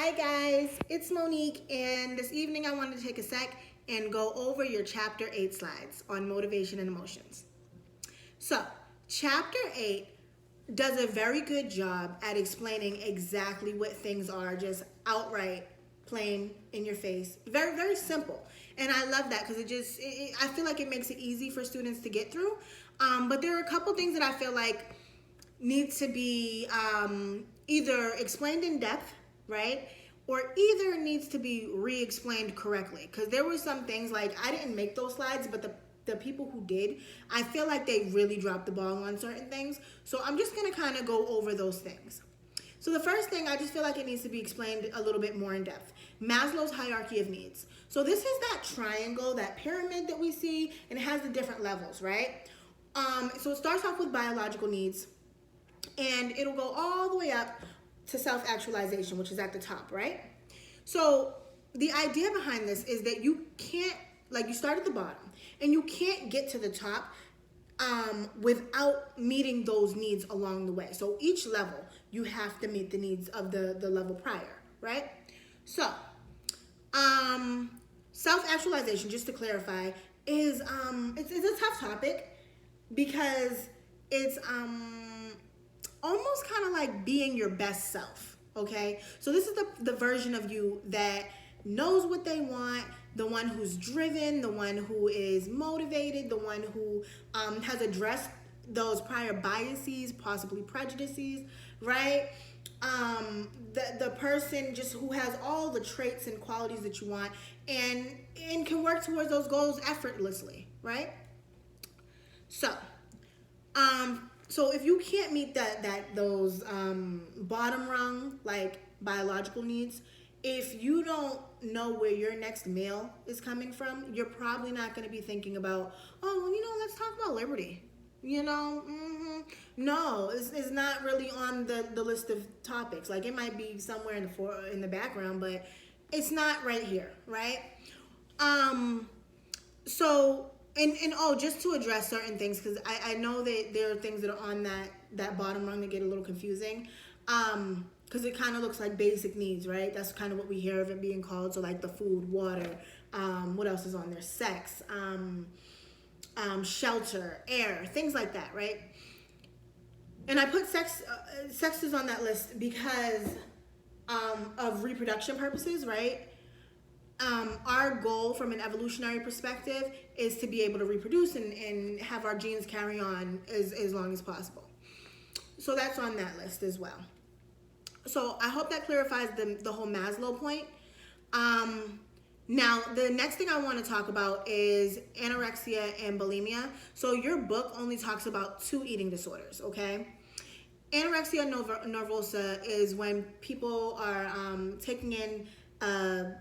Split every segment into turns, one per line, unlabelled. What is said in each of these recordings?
Hi guys, it's Monique, and this evening I wanted to take a sec and go over your chapter 8 slides on motivation and emotions. So, chapter 8 does a very good job at explaining exactly what things are, just outright, plain, in your face. Very, very simple. And I love that because I feel like it makes it easy for students to get through. But there are a couple things that I feel like need to be either explained in depth, right? Or either needs to be re-explained correctly. Because there were some things like I didn't make those slides, but the people who did, I feel like they really dropped the ball on certain things. So I'm just gonna kind of go over those things. So the first thing, I just feel like it needs to be explained a little bit more in depth. Maslow's hierarchy of needs. So this is that triangle, that pyramid that we see, and it has the different levels, right? So it starts off with biological needs, and it'll go all the way up to self-actualization, which is at the top, right? So the idea behind this is that you can't, like, you start at the bottom, and you can't get to the top without meeting those needs along the way. So each level, you have to meet the needs of the level prior, right? So, self-actualization, just to clarify, is it's a tough topic because it's almost kind of like being your best self, okay? So this is the version of you that knows what they want, the one who's driven, the one who is motivated, the one who has addressed those prior biases, possibly prejudices, right? The person just who has all the traits and qualities that you want and can work towards those goals effortlessly, right? So, so if you can't meet those bottom rung, like, biological needs, if you don't know where your next meal is coming from, you're probably not going to be thinking about, oh, well, let's talk about liberty. No, it's not really on the list of topics. Like, it might be somewhere in the background, but it's not right here, right? So, and oh, just to address certain things, because I know that there are things that are on that bottom rung that get a little confusing. Because it kind of looks like basic needs, right? That's kind of what we hear of it being called. So, like, the food, water, what else is on there? Sex, shelter, air, things like that, right? And I put sex is on that list because of reproduction purposes, right? Our goal from an evolutionary perspective is to be able to reproduce and have our genes carry on as long as possible. So that's on that list as well. So I hope that clarifies the whole Maslow point. Now, the next thing I want to talk about is anorexia and bulimia. So your book only talks about 2 eating disorders, okay? Anorexia nervosa is when people are taking in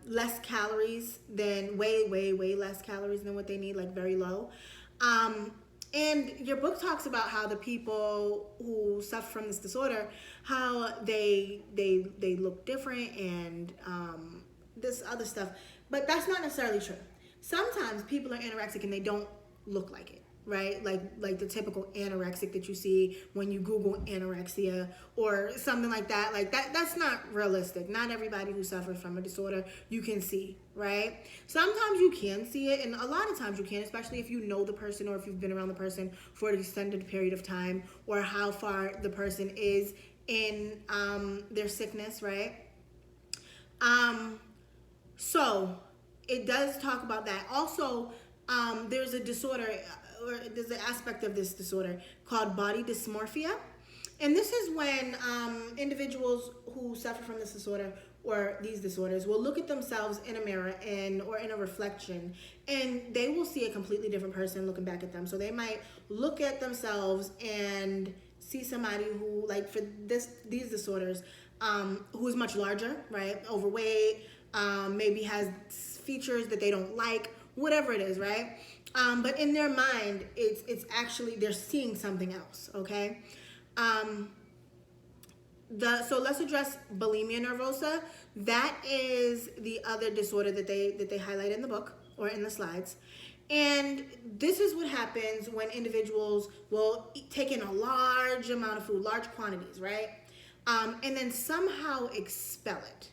less calories than way less calories than what they need, like very low. And your book talks about how the people who suffer from this disorder, how they look different and this other stuff, but that's not necessarily true. Sometimes people are anorexic and they don't look like it, right? Like the typical anorexic that you see when you Google anorexia or something like that. Like that's not realistic. Not everybody who suffers from a disorder you can see, right? Sometimes you can see it, and a lot of times you can, especially if you know the person or if you've been around the person for an extended period of time, or how far the person is in their sickness, right? So it does talk about that. Also, there's a disorder, or there's an aspect of this disorder called body dysmorphia. And this is when individuals who suffer from this disorder or these disorders will look at themselves in a mirror or in a reflection, and they will see a completely different person looking back at them. So they might look at themselves and see somebody who, like, for these disorders, who is much larger, right? Overweight, maybe has features that they don't like, whatever it is, right? But in their mind, it's actually, they're seeing something else, okay? So let's address bulimia nervosa. That is the other disorder that they highlight in the book or in the slides. And this is what happens when individuals will take in a large amount of food, large quantities, right? And then somehow expel it,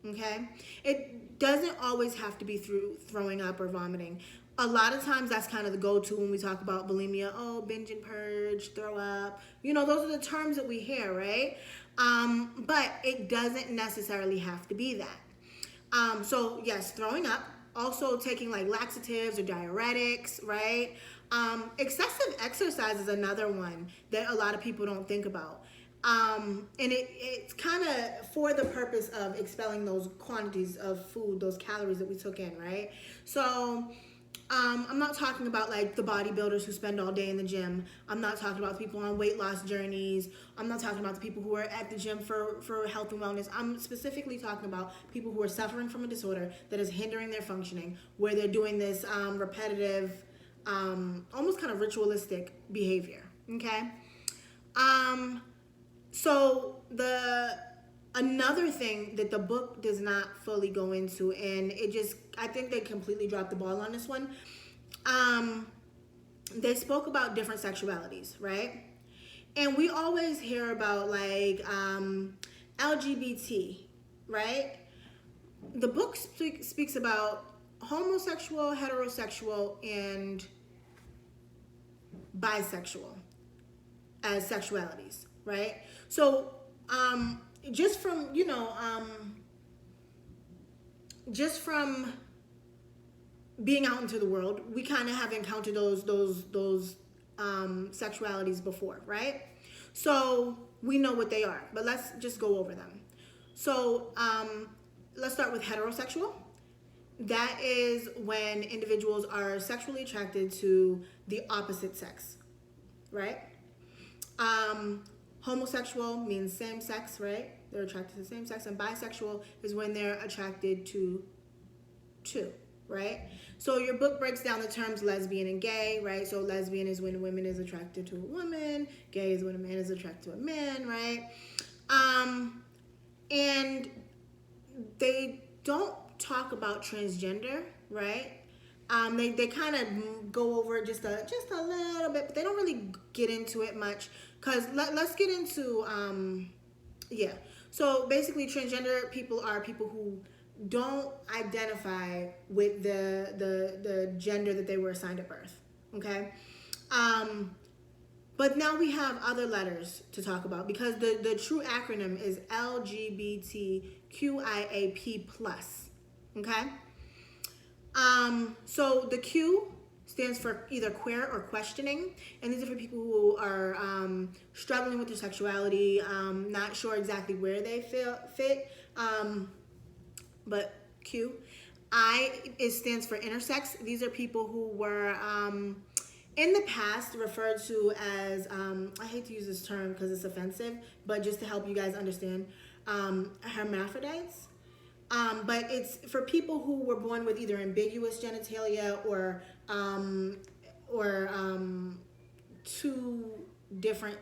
Okay? It doesn't always have to be through throwing up or vomiting. A lot of times that's kind of the go-to when we talk about bulimia. Oh, binge and purge, throw up. You know, those are the terms that we hear, right? But it doesn't necessarily have to be that. So yes, throwing up, also taking like laxatives or diuretics, right? Excessive exercise is another one that a lot of people don't think about. And it's kind of for the purpose of expelling those quantities of food, those calories that we took in, right? So I'm not talking about like the bodybuilders who spend all day in the gym. I'm not talking about the people on weight loss journeys. I'm not talking about the people who are at the gym for health and wellness. I'm specifically talking about people who are suffering from a disorder that is hindering their functioning, where they're doing this repetitive, almost kind of ritualistic behavior. Okay. So another thing that the book does not fully go into, and I think they completely dropped the ball on this one. They spoke about different sexualities, right? And we always hear about like LGBT, right? The book speaks about homosexual, heterosexual, and bisexual as sexualities, right? So just from being out into the world, we kind of have encountered those sexualities before, right? So we know what they are, but let's just go over them. So let's start with heterosexual. That is when individuals are sexually attracted to the opposite sex, right? Homosexual means same sex, right? They're attracted to the same sex. And bisexual is when they're attracted to two, right? So your book breaks down the terms lesbian and gay, right? So lesbian is when a woman is attracted to a woman. Gay is when a man is attracted to a man, right? And they don't talk about transgender, right? They kind of go over it just a little bit, but they don't really get into it much. Because let's get into, So basically transgender people are people who don't identify with the gender that they were assigned at birth, okay? But now we have other letters to talk about because the true acronym is LGBTQIAP+, okay? So the Q stands for either queer or questioning, and these are for people who are struggling with their sexuality, not sure exactly where they fit, but Q. It stands for intersex. These are people who were in the past referred to as, I hate to use this term because it's offensive, but just to help you guys understand, hermaphrodites. But it's for people who were born with either ambiguous genitalia or two different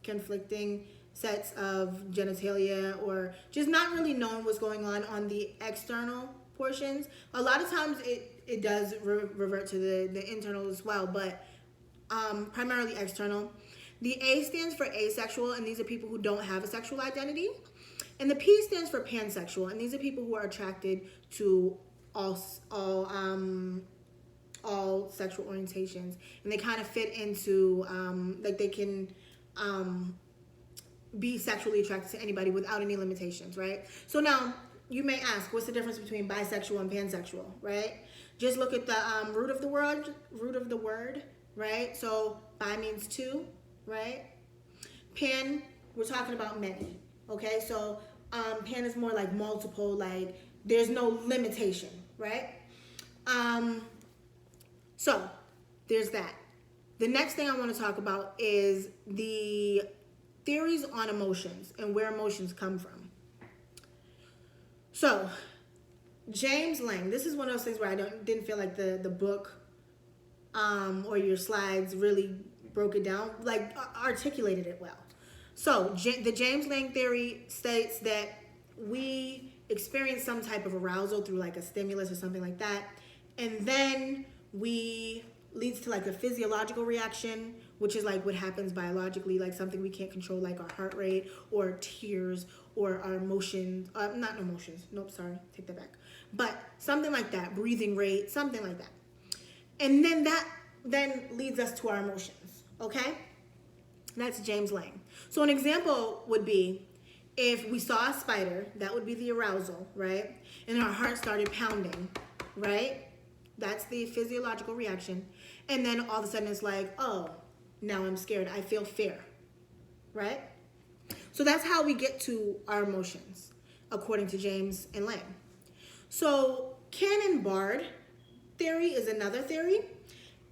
conflicting sets of genitalia, or just not really knowing what's going on the external portions. A lot of times it does revert to the internal as well, but primarily external. The A stands for asexual, and these are people who don't have a sexual identity. And the P stands for pansexual, and these are people who are attracted to all sexual orientations, and they kind of fit into like they can be sexually attracted to anybody without any limitations, right? So now you may ask, what's the difference between bisexual and pansexual, right? Just look at the root of the word, right? So bi means two, right? Pan, we're talking about many. Okay, so pan is more like multiple, like there's no limitation, right? So there's that. The next thing I want to talk about is the theories on emotions and where emotions come from. So James Lang, this is one of those things where I didn't feel like the book or your slides really broke it down, like articulated it well. So the James Lang theory states that we experience some type of arousal through like a stimulus or something like that, and then we leads to like a physiological reaction, which is like what happens biologically, like something we can't control, like our heart rate or tears or our emotions. Not emotions. Nope, sorry, take that back. But something like that, breathing rate, something like that. And then that then leads us to our emotions, okay? That's James Lang. So an example would be if we saw a spider, that would be the arousal, right? And our heart started pounding, right? That's the physiological reaction. And then all of a sudden it's like, oh, now I'm scared. I feel fear, right? So that's how we get to our emotions, according to James and Lang. So Cannon-Bard theory is another theory.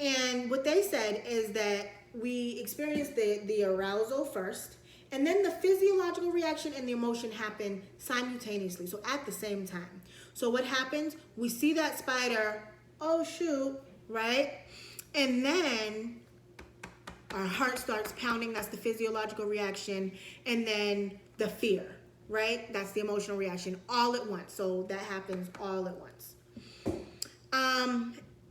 And what they said is that we experience the arousal first, and then the physiological reaction and the emotion happen simultaneously, so at the same time. So what happens? We see that spider, oh shoot, right? And then our heart starts pounding, that's the physiological reaction, and then the fear, right? That's the emotional reaction all at once. So that happens all at once.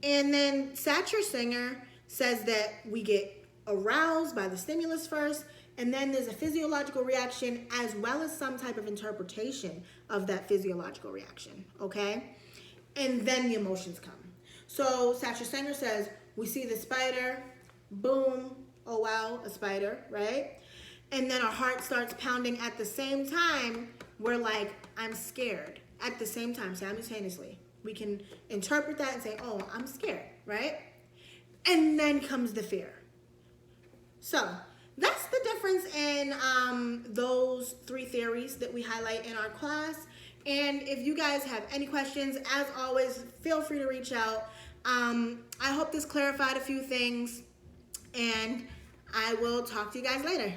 And then Satcher Singer says that we get aroused by the stimulus first, and then there's a physiological reaction as well as some type of interpretation of that physiological reaction, okay? And then the emotions come. So Satcher Singer says, we see the spider, boom, oh wow, a spider, right? And then our heart starts pounding at the same time. We're like, I'm scared. At the same time, simultaneously. We can interpret that and say, oh, I'm scared, right? And then comes the fear. So that's the difference in those three theories that we highlight in our class. And if you guys have any questions, as always, feel free to reach out. I hope this clarified a few things, and I will talk to you guys later.